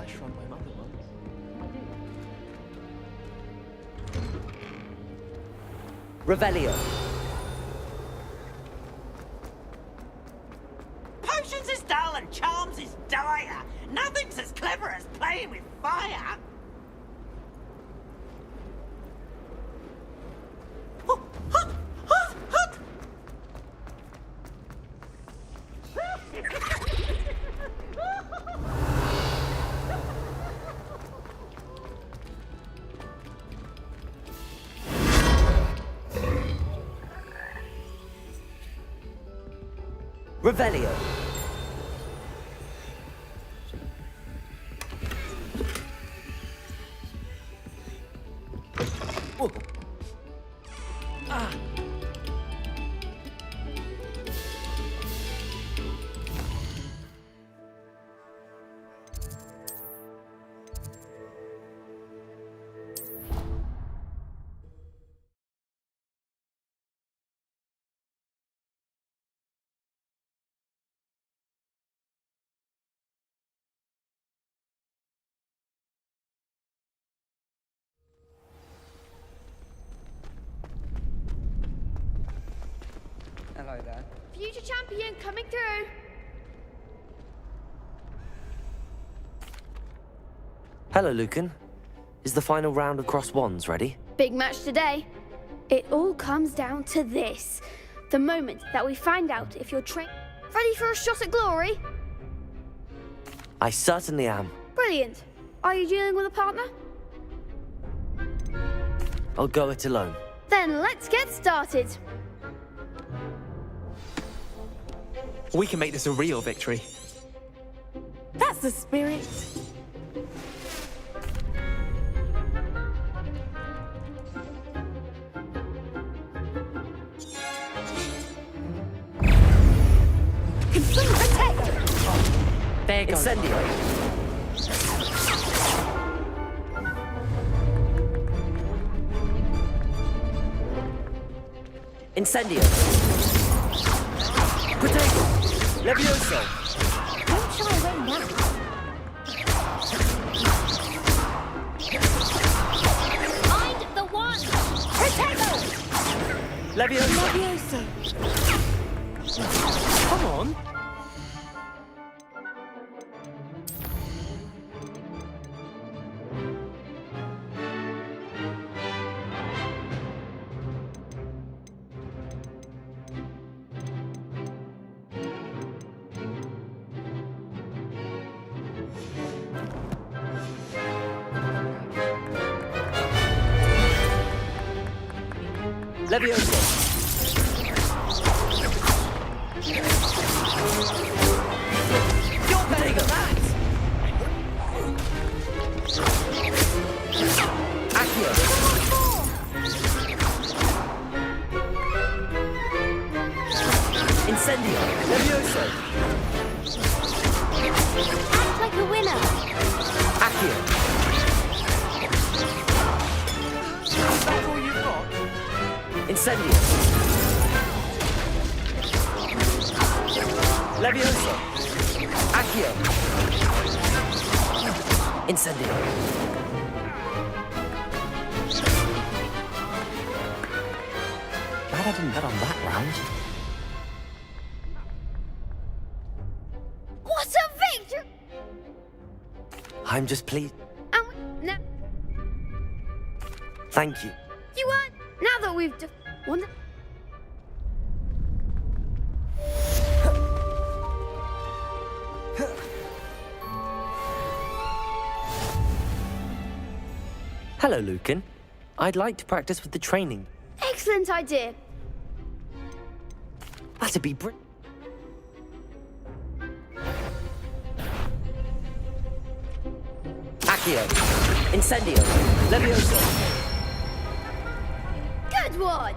I shrunk my mother once. Revelio. Potions is dull and charms is dire. Nothing's as clever as playing with fire. Revelio. Whoa. Ah. Hello there. Future champion coming through. Hello, Lucan. Is the final round of cross wands ready? Big match today. It all comes down to this. The moment that we find out if you're ready for a shot at glory. I certainly am. Brilliant. Are you dealing with a partner? I'll go it alone. Then let's get started. We can make this a real victory. That's the spirit. There goes. Incendio. Incendio. Protego. Levioso. Don't shy away now. Find the one. Protego. Levioso. Levioso. Come on. Levioso. You're better than that! Accio. Incendio. Levioso. Act like a winner. Accio. That's all you've got? Incendio. Levioso. Accio. Incendio. Glad I didn't bet on that round. What a victory! I'm just pleased. And no, Thank you. you weren't. Now that we've won. Hello, Lucan. I'd like to practice with the training. Excellent idea. That'd be brilliant. Accio. Incendio. Levioso. Good one.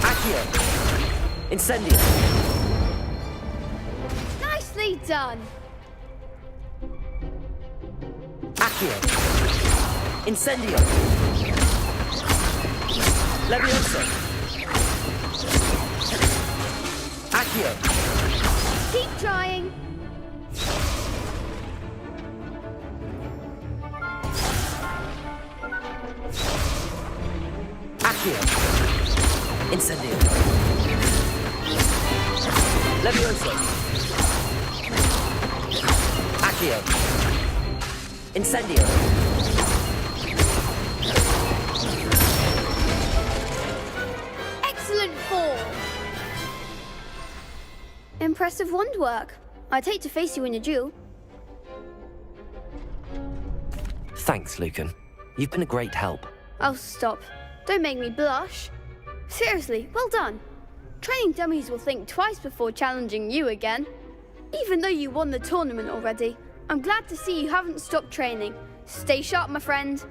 Accio. Incendio. Nicely done. Accio. Incendio. Leviosa. Accio. Keep trying. Accio. Incendio. Leviosa. Accio. Incendio. Excellent form. Impressive wand work. I'd hate to face you in a duel. Thanks, Lucan. You've been a great help. Oh, stop. Don't make me blush. Seriously, well done. Training dummies will think twice before challenging you again. Even though you won the tournament already, I'm glad to see you haven't stopped training. Stay sharp, my friend.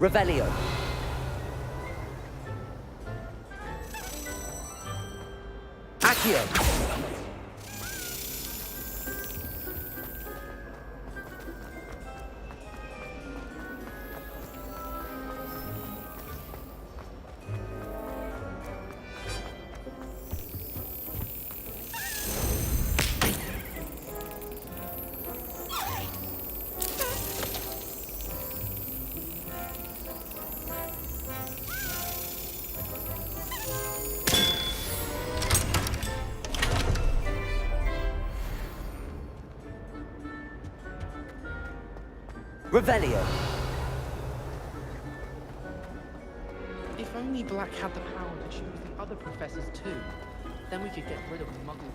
Revelio. Accio. Revelio. If only Black had the power to choose the other professors too, then we could get rid of Muggle.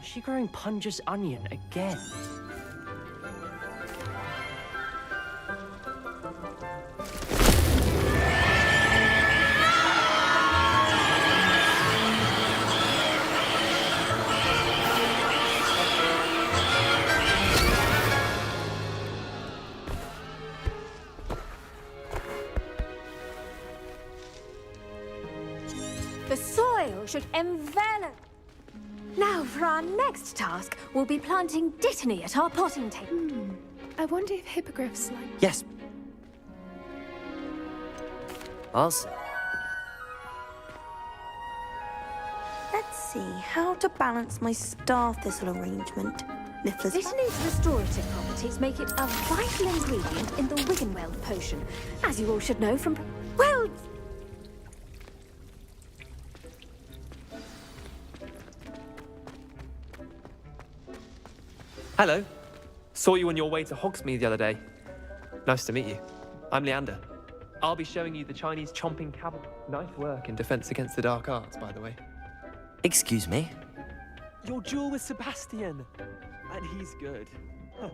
Is she growing Punja's onion again? The soil should envelop. Now, for our next task, we'll be planting dittany at our potting table. I wonder if hippogriffs like... Yes. I'll see. Let's see how to balance my star thistle arrangement. Dittany's restorative properties make it a vital ingredient in the Wiggenweld potion, as you all should know from... Well... Hello. Saw you on your way to Hogsmeade the other day. Nice to meet you. I'm Leander. I'll be showing you the Chinese chomping cavalry. Nice work in Defense Against the Dark Arts, by the way. Excuse me? Your duel with Sebastian. And he's good. Huh.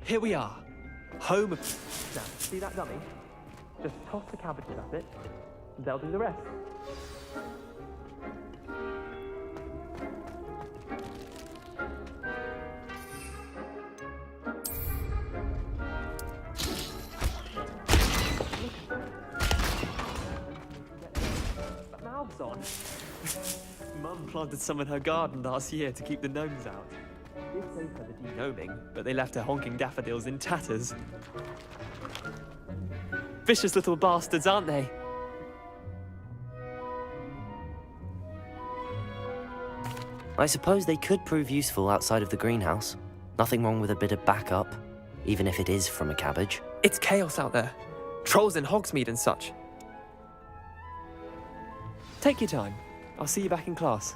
Here we are. Home of... Now, see that dummy? Just toss the cabbages at it, and they'll do the rest. Mouths on. Mum planted some in her garden last year to keep the gnomes out. Did save her the de-gnoming, but they left her honking daffodils in tatters. Vicious little bastards, aren't they? I suppose they could prove useful outside of the greenhouse. Nothing wrong with a bit of backup, even if it is from a cabbage. It's chaos out there. Trolls in Hogsmeade and such. Take your time. I'll see you back in class.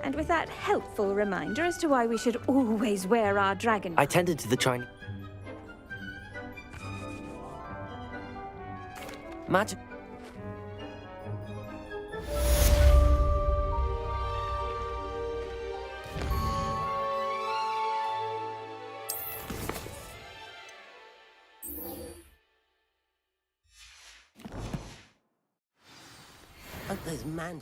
And with that helpful reminder as to why we should always wear our dragon... I tended to the Chinese... Magic... Oh, those man...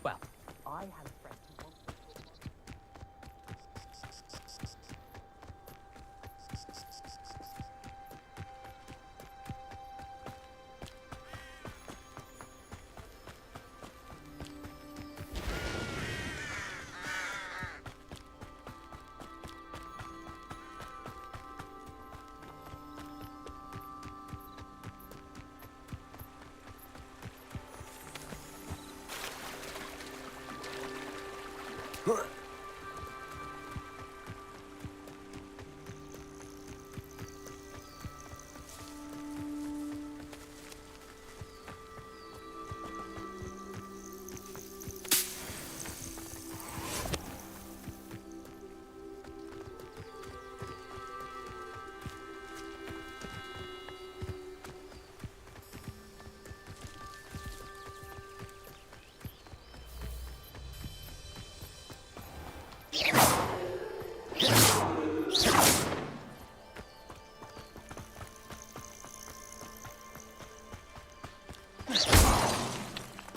Well, I had a friend who wanted...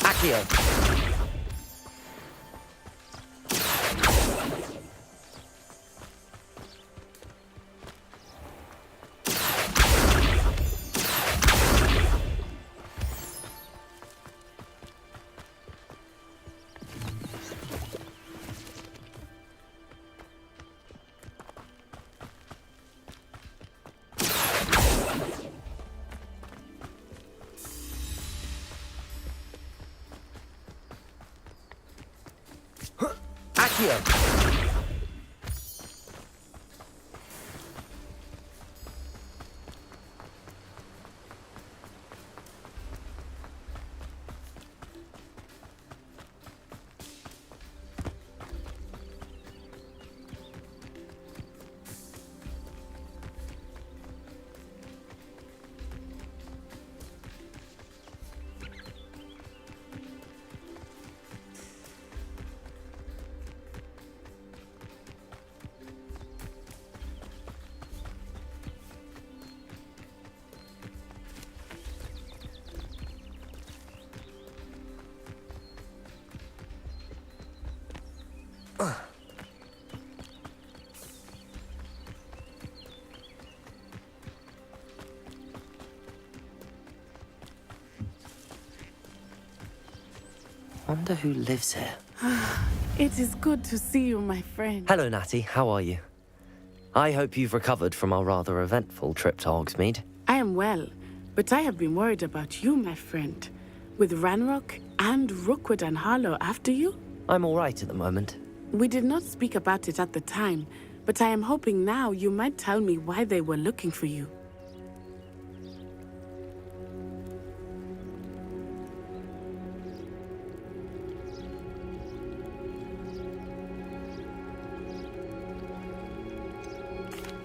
𝐒𝐿𝐄𝐂𝐒. Wonder who lives here. It is good to see you, my friend. Hello, Natty. How are you? I hope you've recovered from our rather eventful trip to Hogsmeade. I am well, but I have been worried about you, my friend. With Ranrock and Rookwood and Harlow after you? I'm all right at the moment. We did not speak about it at the time, but I am hoping now you might tell me why they were looking for you.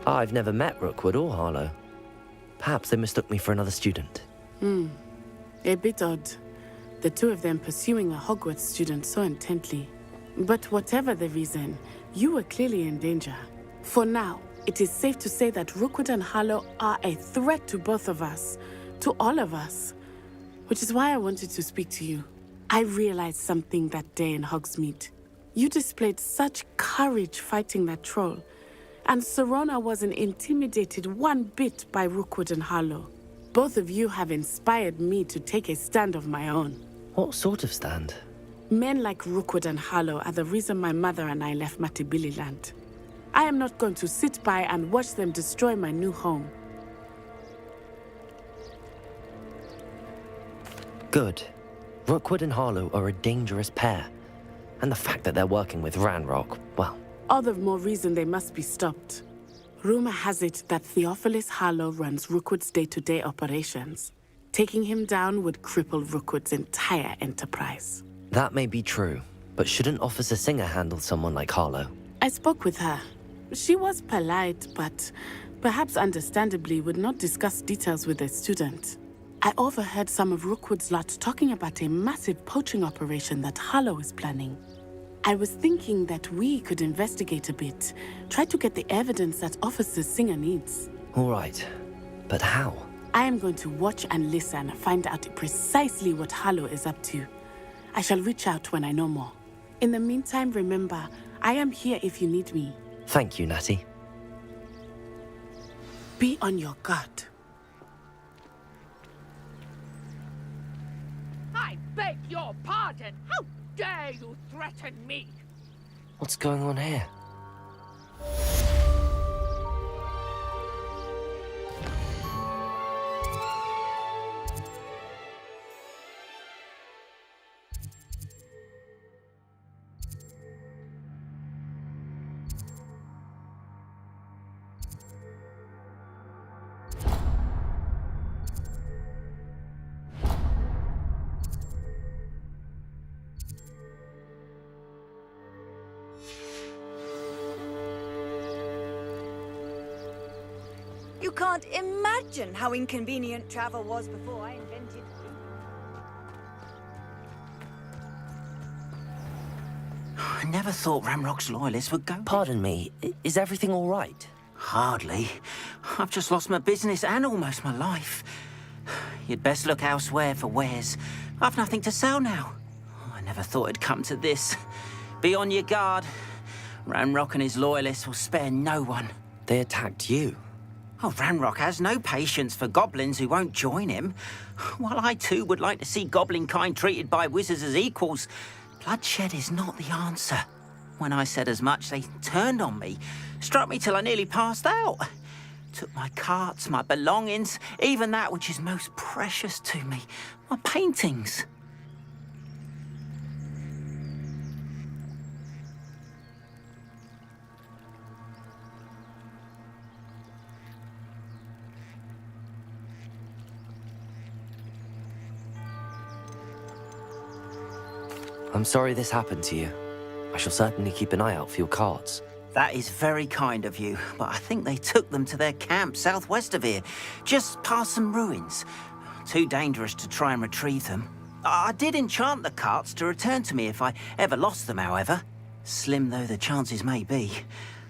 I've never met Rookwood or Harlow. Perhaps they mistook me for another student. A bit odd. The two of them pursuing a Hogwarts student so intently. But whatever the reason, you were clearly in danger. For now, it is safe to say that Rookwood and Harlow are a threat to both of us, to all of us. Which is why I wanted to speak to you. I realized something that day in Hogsmeade. You displayed such courage fighting that troll. And Serona wasn't intimidated one bit by Rookwood and Harlow. Both of you have inspired me to take a stand of my own. What sort of stand? Men like Rookwood and Harlow are the reason my mother and I left Matibili land. I am not going to sit by and watch them destroy my new home. Good. Rookwood and Harlow are a dangerous pair. And the fact that they're working with Ranrock, well... all the more reason they must be stopped. Rumor has it that Theophilus Harlow runs Rookwood's day-to-day operations. Taking him down would cripple Rookwood's entire enterprise. That may be true, but shouldn't Officer Singer handle someone like Harlow? I spoke with her. She was polite, but perhaps understandably would not discuss details with a student. I overheard some of Rookwood's lot talking about a massive poaching operation that Harlow is planning. I was thinking that we could investigate a bit, try to get the evidence that Officer Singer needs. All right, but how? I am going to watch and listen, find out precisely what Harlow is up to. I shall reach out when I know more. In the meantime, remember, I am here if you need me. Thank you, Natty. Be on your guard. I beg your pardon! How dare you threaten me? What's going on here? You can't imagine how inconvenient travel was before I invented I never thought Ranrock's loyalists would go. Pardon me, is everything all right? Hardly. I've just lost my business and almost my life. You'd best look elsewhere for wares. I've nothing to sell now. I never thought it'd come to this. Be on your guard. Ranrock and his loyalists will spare no one. They attacked you. Oh, Ranrock has no patience for goblins who won't join him. While I too would like to see goblin kind treated by wizards as equals, bloodshed is not the answer. When I said as much, they turned on me, struck me till I nearly passed out. Took my carts, my belongings, even that which is most precious to me, my paintings. I'm sorry this happened to you. I shall certainly keep an eye out for your cards. That is very kind of you, but I think they took them to their camp southwest of here, just past some ruins. Too dangerous to try and retrieve them. I did enchant the carts to return to me if I ever lost them, however. Slim though the chances may be,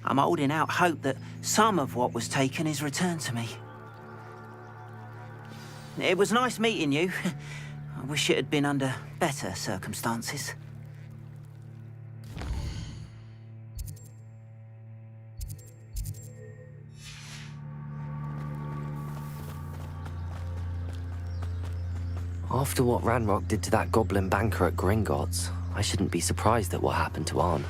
I'm holding out hope that some of what was taken is returned to me. It was nice meeting you. I wish it had been under better circumstances. After what Ranrock did to that goblin banker at Gringotts, I shouldn't be surprised at what happened to Arn.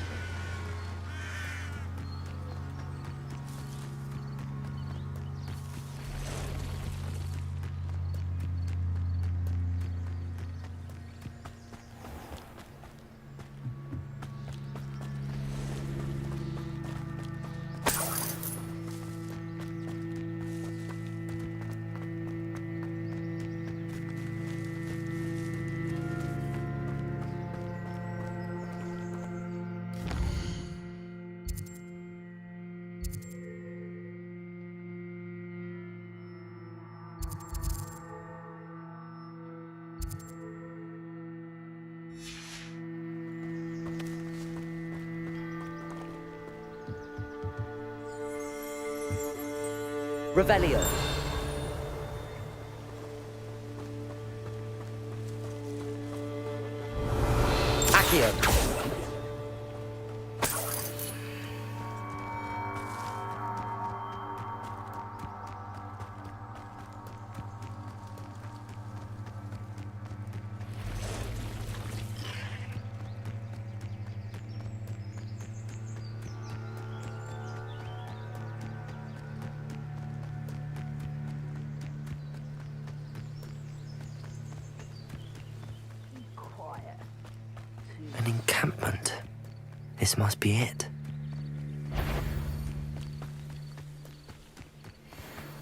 Revelio. Accio. An encampment. This must be it.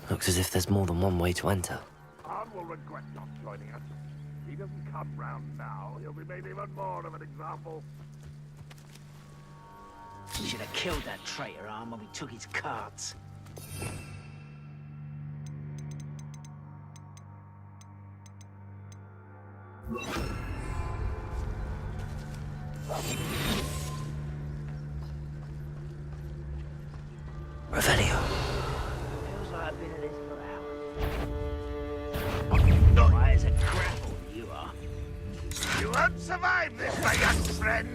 Looks as if there's more than one way to enter. Arn will regret not joining us. If he doesn't come round now, he'll be made even more of an example. Should have killed that traitor, Arn, when we took his carts. Revelio. Feels like I've been at this for hours. Why is a grapple you are? You won't survive this, my young friend!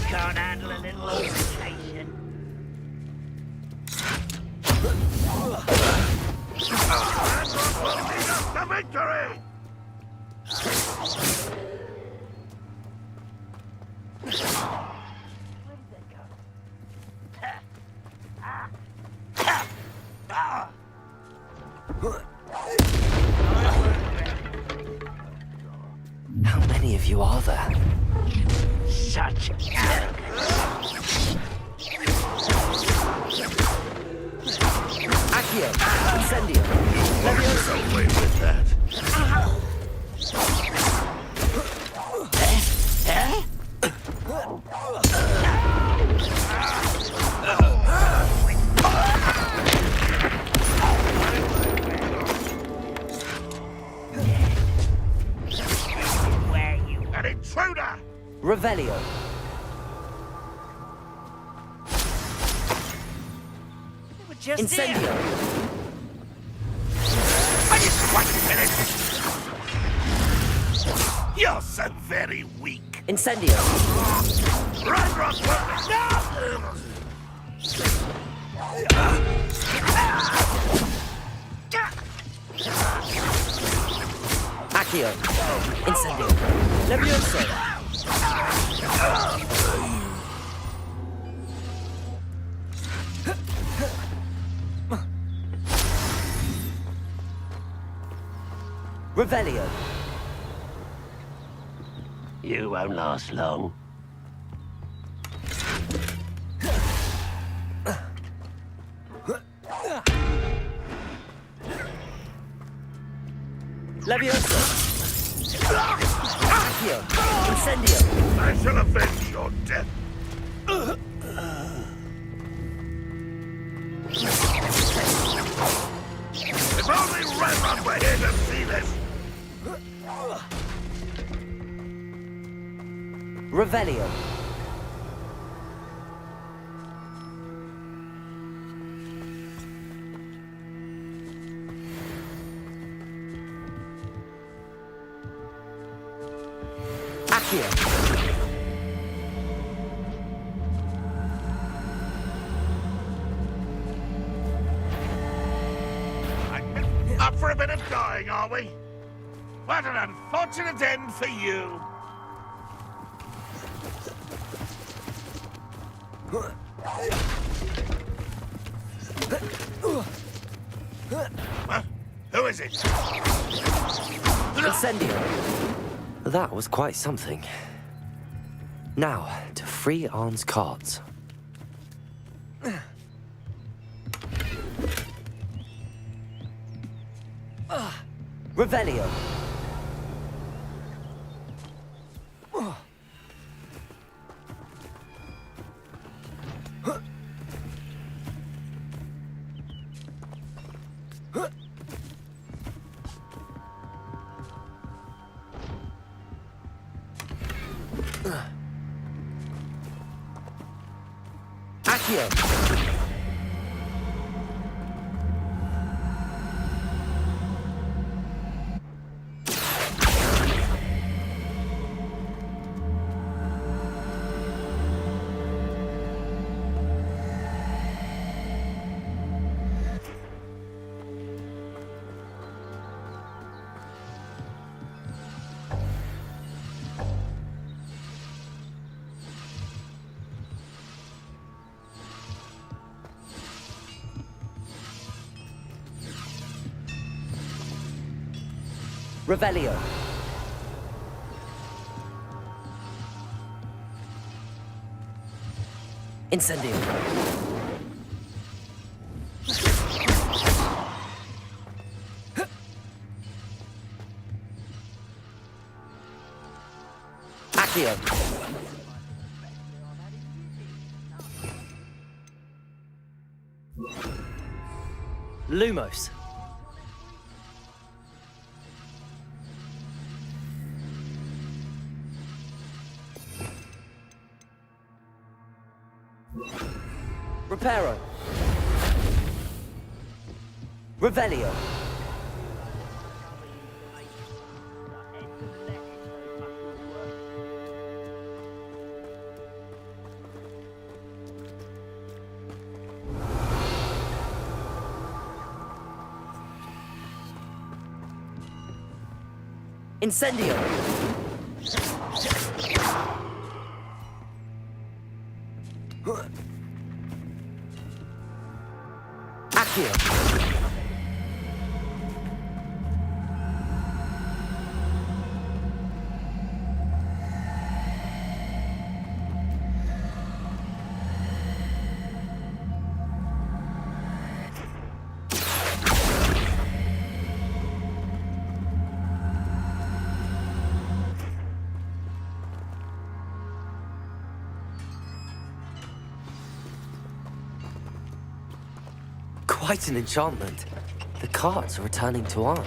Can't handle a little altercation. The victory! How many of you are there? Such a Accio. Incendio. Levioso. Away with that. An intruder! Revelio. Incendio. Are you quite finished? You're so very weak. Incendio. Run, run, run! No! Accio. Incendio. Levioso. Revelio. You won't last long. Levioso. Accio. Incendio. I shall avenge your death. If only Ranrock were here to see this! Revelio. Accio. Up for a bit of dying, are we? What an unfortunate end for you. Who is it? Incendio. That was quite something. Now, to free Arn's cards. Revelio. Accio. Revelio. Incendio. Accio. Lumos. Reparo. Revelio. Incendio. Accio. Quite an enchantment. The cards are returning to Arn.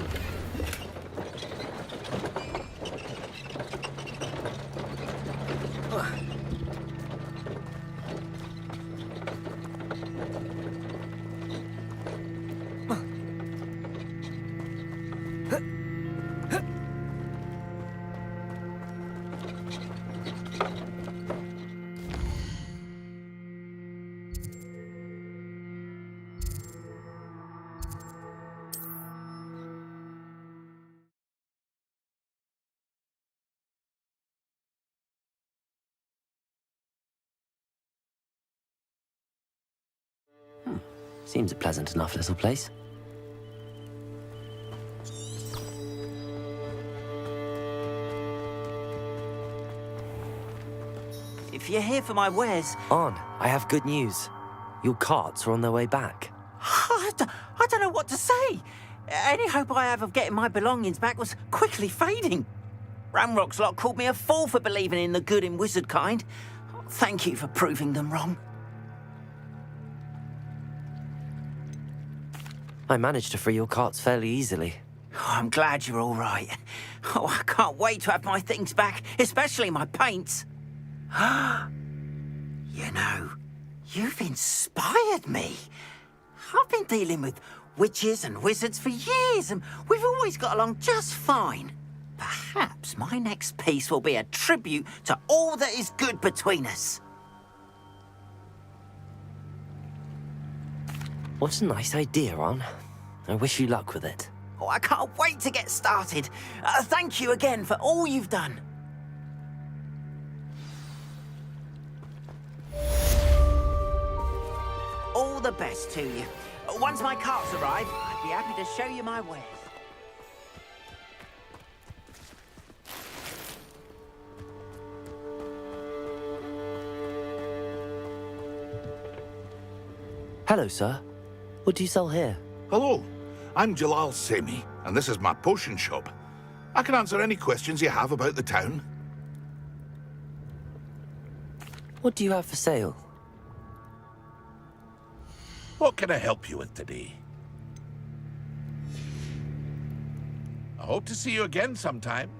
Seems a pleasant enough little place. If you're here for my wares... Arn, I have good news. Your carts are on their way back. I don't know what to say. Any hope I have of getting my belongings back was quickly fading. Ramrock's lot called me a fool for believing in the good in wizard kind. Thank you for proving them wrong. I managed to free your carts fairly easily. Oh, I'm glad you're all right. Oh, I can't wait to have my things back, especially my paints. You know, you've inspired me. I've been dealing with witches and wizards for years, and we've always got along just fine. Perhaps my next piece will be a tribute to all that is good between us. What a nice idea, Ron. I wish you luck with it. Oh, I can't wait to get started. Thank you again for all you've done. All the best to you. Once my carts arrive, I'd be happy to show you my wares. Hello, sir. What do you sell here? Hello, I'm 𝐒𝐿𝐄𝐒, and this is my potion shop. I can answer any questions you have about the town. What do you have for sale? What can I help you with today? I hope to see you again sometime.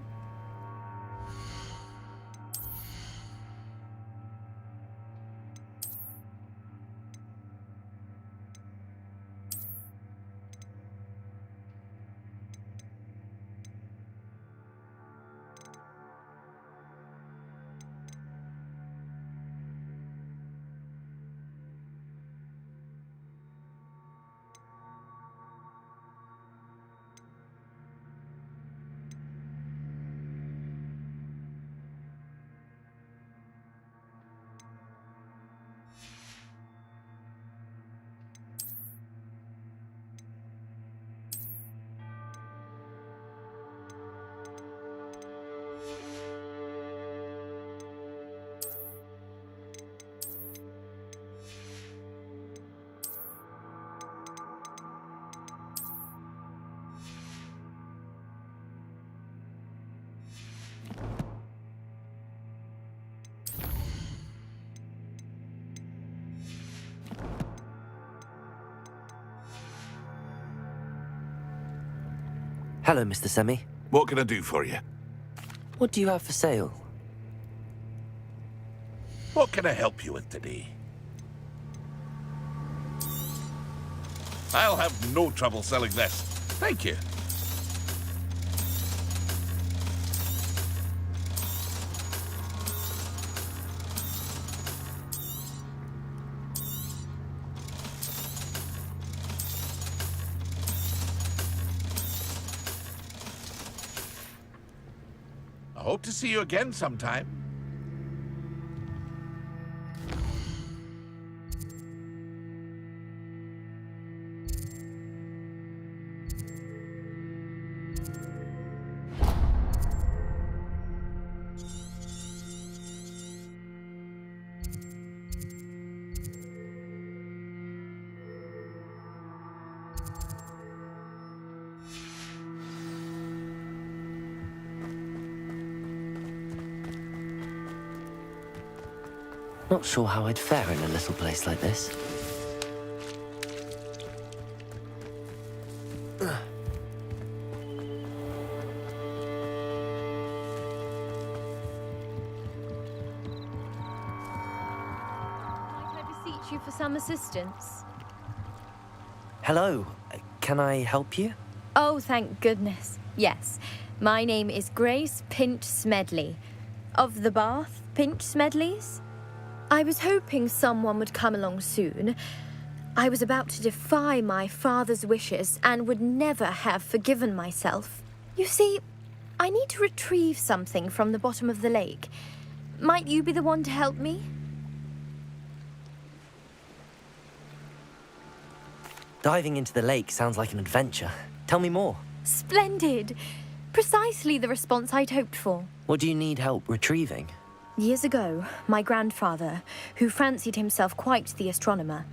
Hello, Mr. Semi. What can I do for you? What do you have for sale? What can I help you with today? I'll have no trouble selling this. Thank you. I hope to see you again sometime. Not sure how I'd fare in a little place like this. Might I beseech you for some assistance? Hello. Can I help you? Oh, thank goodness. Yes. My name is Grace Pinch Smedley. Of the Bath Pinch Smedleys? I was hoping someone would come along soon. I was about to defy my father's wishes and would never have forgiven myself. You see, I need to retrieve something from the bottom of the lake. Might you be the one to help me? Diving into the lake sounds like an adventure. Tell me more. Splendid! Precisely the response I'd hoped for. What do you need help retrieving? Years ago, my grandfather, who fancied himself quite the astronomer,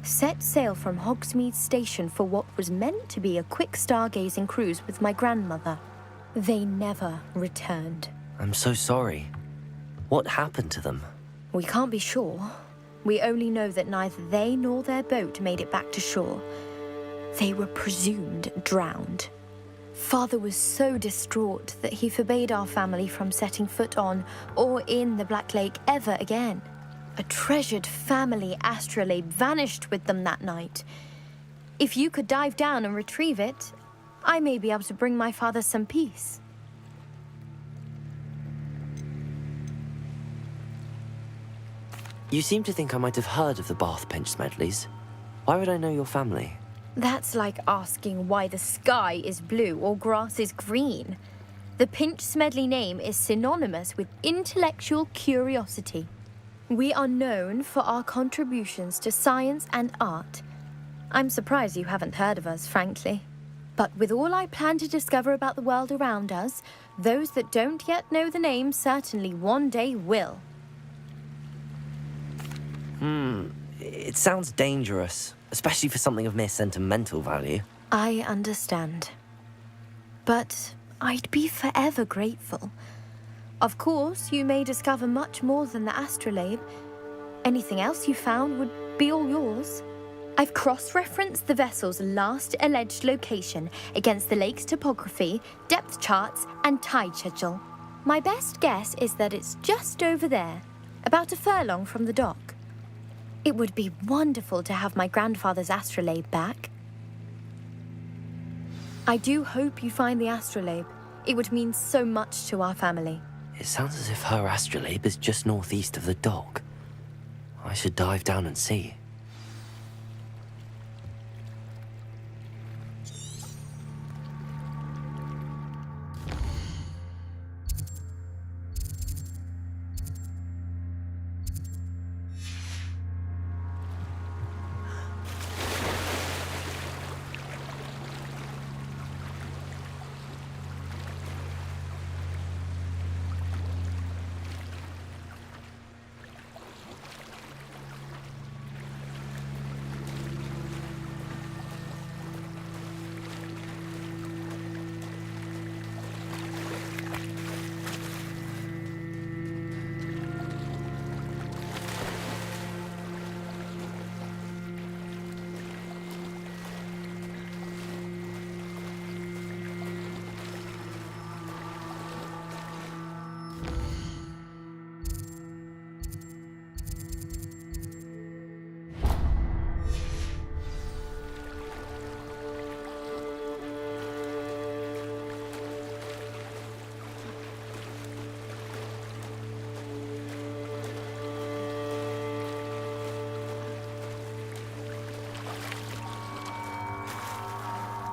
set sail from Hogsmeade Station for what was meant to be a quick stargazing cruise with my grandmother. They never returned. I'm so sorry. What happened to them? We can't be sure. We only know that neither they nor their boat made it back to shore. They were presumed drowned. Father was so distraught that he forbade our family from setting foot on or in the Black Lake ever again. A treasured family astrolabe vanished with them that night. If you could dive down and retrieve it, I may be able to bring my father some peace. You seem to think I might have heard of the Bath Pinch Smedleys. Why would I know your family? That's like asking why the sky is blue or grass is green. The Pinch Smedley name is synonymous with intellectual curiosity. We are known for our contributions to science and art. I'm surprised you haven't heard of us, frankly. But with all I plan to discover about the world around us, those that don't yet know the name certainly one day will. It sounds dangerous, especially for something of mere sentimental value. I understand. But I'd be forever grateful. Of course, you may discover much more than the astrolabe. Anything else you found would be all yours. I've cross-referenced the vessel's last alleged location against the lake's topography, depth charts, and tide schedule. My best guess is that it's just over there, about a furlong from the dock. It would be wonderful to have my grandfather's astrolabe back. I do hope you find the astrolabe. It would mean so much to our family. It sounds as if her astrolabe is just northeast of the dock. I should dive down and see.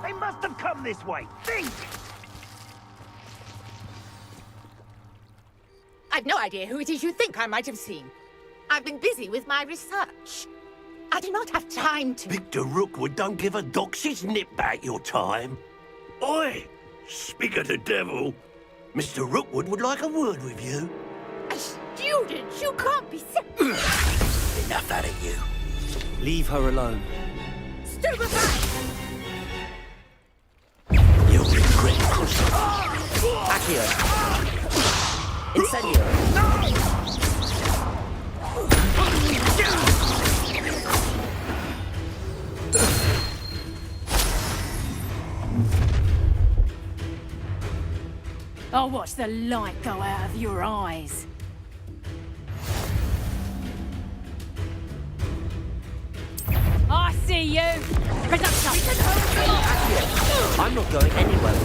They must have come this way. Think! I've no idea who it is you think I might have seen. I've been busy with my research. I do not have time to... Victor Rookwood don't give a doxy's nip back your time. Oi! Speak of the devil. Mr. Rookwood would like a word with you. A student? You can't be serious. Enough out of you. Leave her alone. Stupefy! You'll regret Accio! Incendio! I'll watch the light go out of your eyes. I see you! I'm not going anywhere.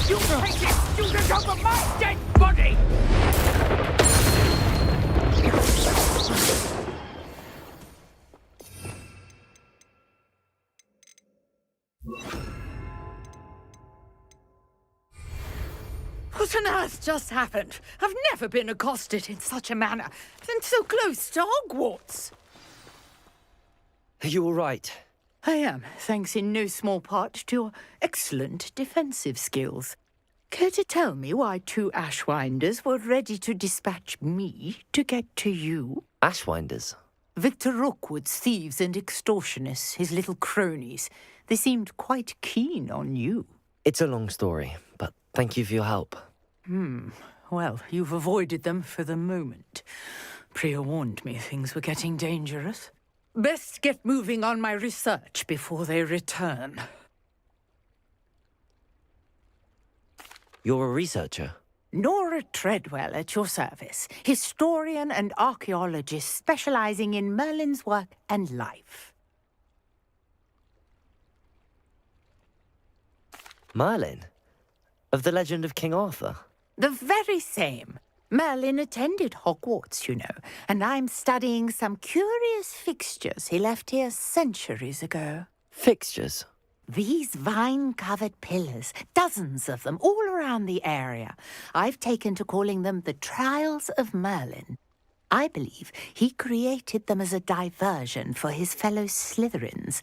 You take this student over my dead body! What on earth just happened? I've never been accosted in such a manner, and so close to Hogwarts. Are you all right? I am, thanks in no small part to your excellent defensive skills. Care to tell me why two Ashwinders were ready to dispatch me to get to you? Ashwinders? Victor Rookwood's thieves and extortionists, his little cronies. They seemed quite keen on you. It's a long story, but thank you for your help. Well, you've avoided them for the moment. Priya warned me things were getting dangerous. Best get moving on my research before they return. You're a researcher? Nora Treadwell at your service, historian and archaeologist specializing in Merlin's work and life. Merlin? Of the legend of King Arthur? The very same. Merlin attended Hogwarts, you know, and I'm studying some curious fixtures he left here centuries ago. Fixtures? These vine-covered pillars, dozens of them, all around the area. I've taken to calling them the Trials of Merlin. I believe he created them as a diversion for his fellow Slytherins.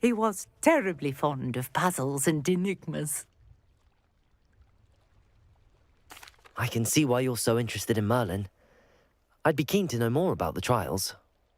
He was terribly fond of puzzles and enigmas. I can see why you're so interested in Merlin. I'd be keen to know more about the trials.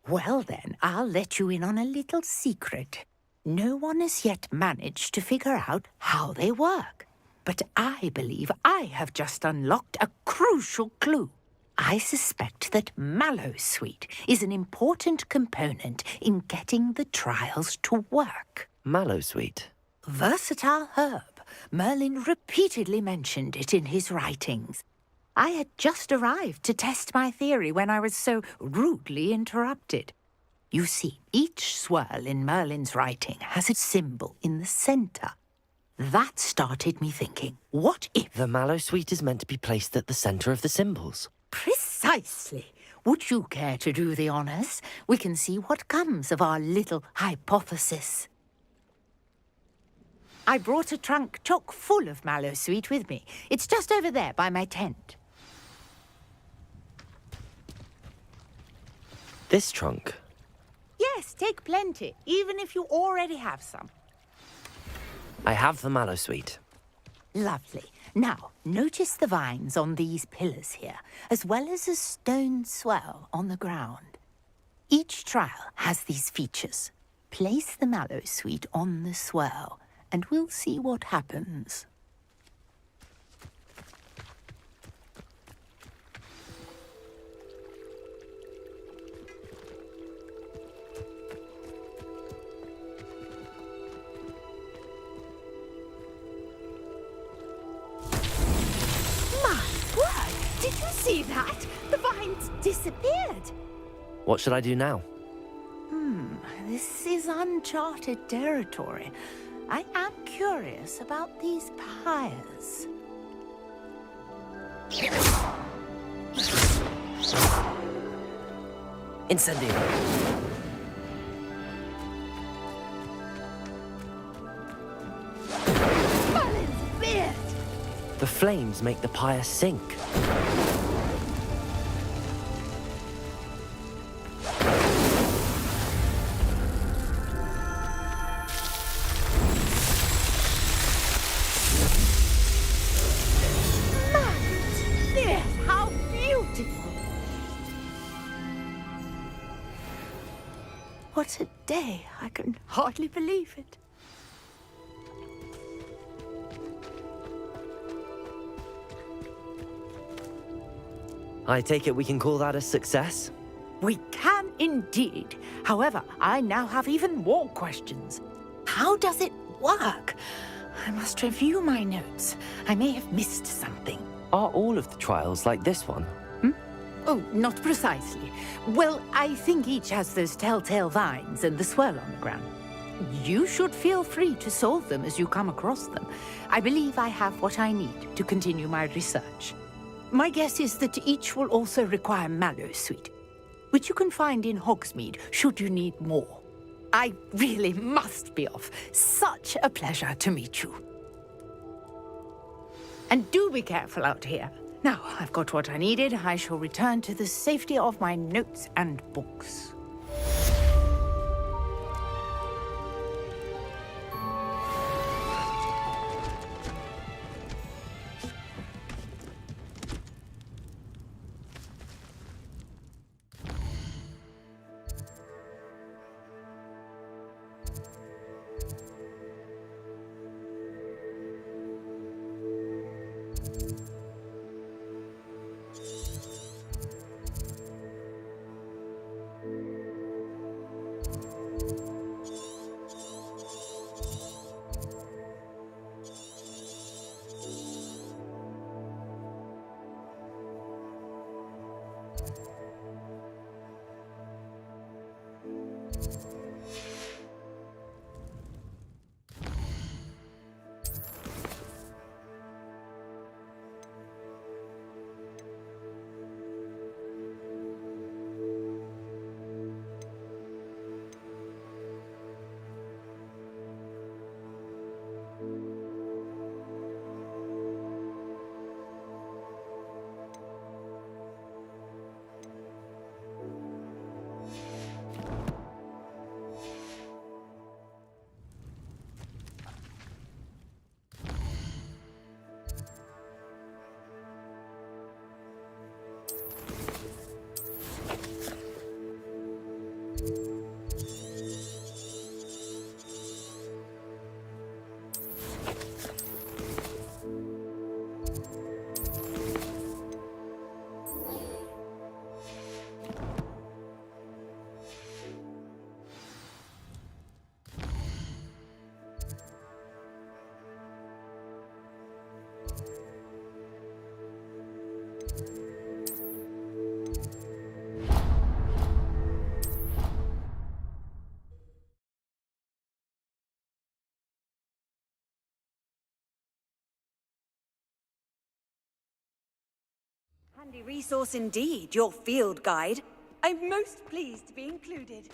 Well then, I'll let you in on a little secret. No one has yet managed to figure out how they work. But I believe I have just unlocked a crucial clue. I suspect that Mallowsweet is an important component in getting the trials to work. Mallowsweet? Versatile herb. Merlin repeatedly mentioned it in his writings. I had just arrived to test my theory when I was so rudely interrupted. You see, each swirl in Merlin's writing has a symbol in the center. That started me thinking, what if... The Mallowsweet is meant to be placed at the center of the symbols. Precisely. Would you care to do the honors? We can see what comes of our little hypothesis. I brought a trunk chock full of Mallowsweet with me. It's just over there by my tent. This trunk? Yes, take plenty, even if you already have some. I have the Mallowsweet. Lovely. Now, notice the vines on these pillars here, as well as a stone swell on the ground. Each trial has these features. Place the Mallowsweet on the swell, and we'll see what happens. Did you see that? The vines disappeared. What should I do now? This is uncharted territory. I am curious about these pyres. Incendio. Merlin's beard! The flames make the pyre sink. How beautiful! What a day! I can hardly believe it. I take it we can call that a success? We can indeed. However, I now have even more questions. How does it work? I must review my notes. I may have missed something. Are all of the trials like this one? Oh, not precisely. Well, I think each has those telltale vines and the swirl on the ground. You should feel free to solve them as you come across them. I believe I have what I need to continue my research. My guess is that each will also require Mallowsweet, which you can find in Hogsmeade should you need more. I really must be off. Such a pleasure to meet you. And do be careful out here. Now, I've got what I needed. I shall return to the safety of my notes and books. Handy resource indeed, your field guide. I'm most pleased to be included.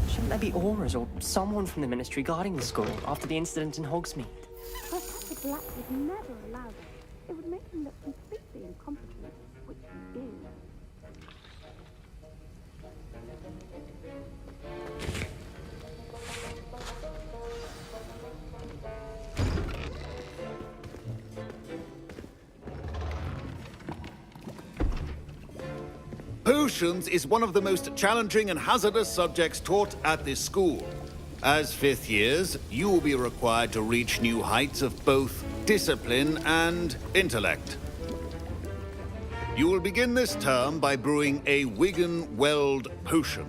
Shouldn't there be Aurors or someone from the Ministry guarding the school after the incident in Hogsmeade? Professor Black would never allow that. It would make him look completely incompetent, which he is. Potions is one of the most challenging and hazardous subjects taught at this school. As fifth years, you will be required to reach new heights of both discipline and intellect. You will begin this term by brewing a Wigan Weld potion.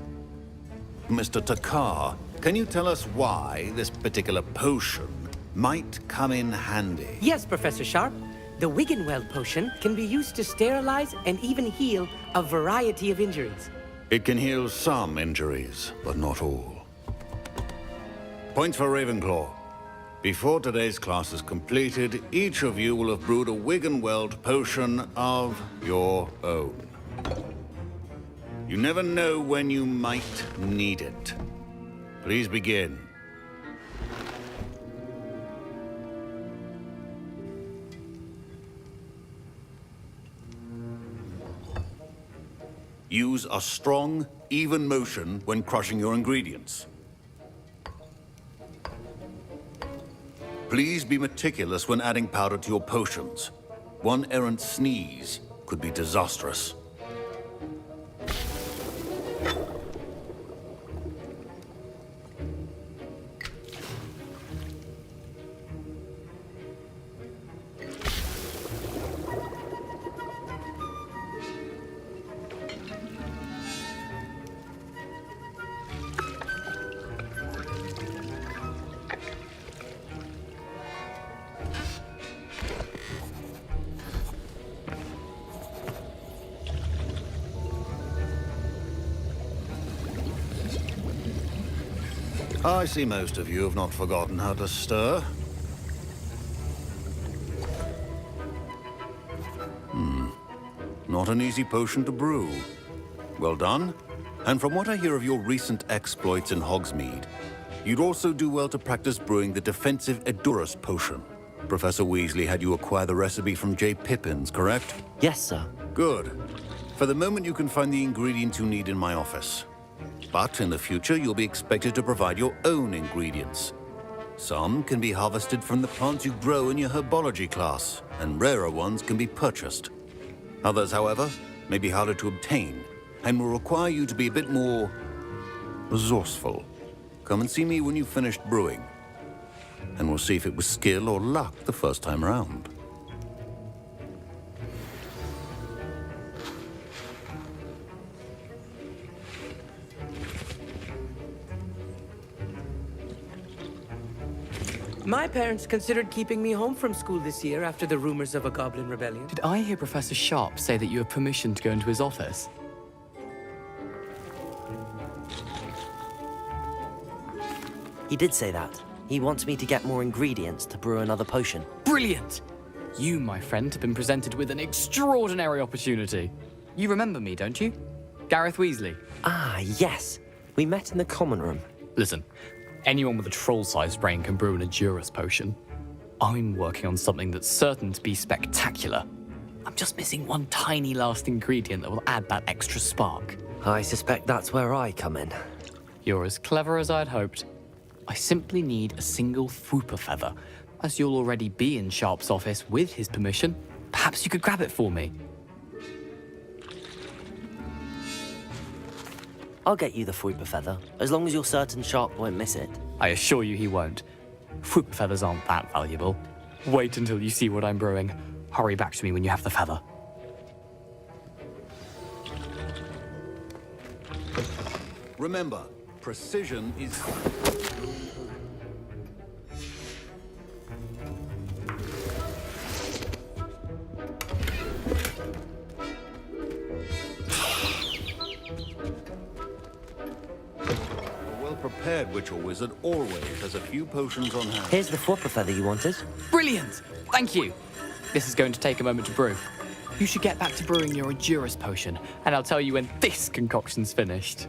Mr. Takar, can you tell us why this particular potion might come in handy? Yes, Professor Sharp. The Wiggenweld potion can be used to sterilize and even heal a variety of injuries. It can heal some injuries, but not all. Points for Ravenclaw. Before today's class is completed, each of you will have brewed a Wiggenweld potion of your own. You never know when you might need it. Please begin. Use a strong, even motion when crushing your ingredients. Please be meticulous when adding powder to your potions. One errant sneeze could be disastrous. I see most of you have not forgotten how to stir. Not an easy potion to brew. Well done. And from what I hear of your recent exploits in Hogsmeade, you'd also do well to practice brewing the defensive Aorus potion. Professor Weasley had you acquire the recipe from J. Pippin's, correct? Yes, sir. Good. For the moment, you can find the ingredients you need in my office. But in the future, you'll be expected to provide your own ingredients. Some can be harvested from the plants you grow in your herbology class, and rarer ones can be purchased. Others, however, may be harder to obtain, and will require you to be a bit more resourceful. Come and see me when you've finished brewing, and we'll see if it was skill or luck the first time around. My parents considered keeping me home from school this year after the rumors of a goblin rebellion. Did I hear Professor Sharp say that you have permission to go into his office? He did say that. He wants me to get more ingredients to brew another potion. Brilliant! You, my friend, have been presented with an extraordinary opportunity. You remember me, don't you? Gareth Weasley. Ah, yes. We met in the common room. Listen, anyone with a troll-sized brain can brew an Aorus potion. I'm working on something that's certain to be spectacular. I'm just missing one tiny last ingredient that will add that extra spark. I suspect that's where I come in. You're as clever as I'd hoped. I simply need a single Fwooper feather. As you'll already be in Sharp's office with his permission, perhaps you could grab it for me. I'll get you the Fwooper feather, as long as you're certain Sharp won't miss it. I assure you he won't. Fwooper feathers aren't that valuable. Wait until you see what I'm brewing. Hurry back to me when you have the feather. Remember, precision is... A well-prepared Witcher wizard always has a few potions on hand. Here's the flopper feather you wanted. Brilliant! Thank you! This is going to take a moment to brew. You should get back to brewing your Aorus potion, and I'll tell you when this concoction's finished.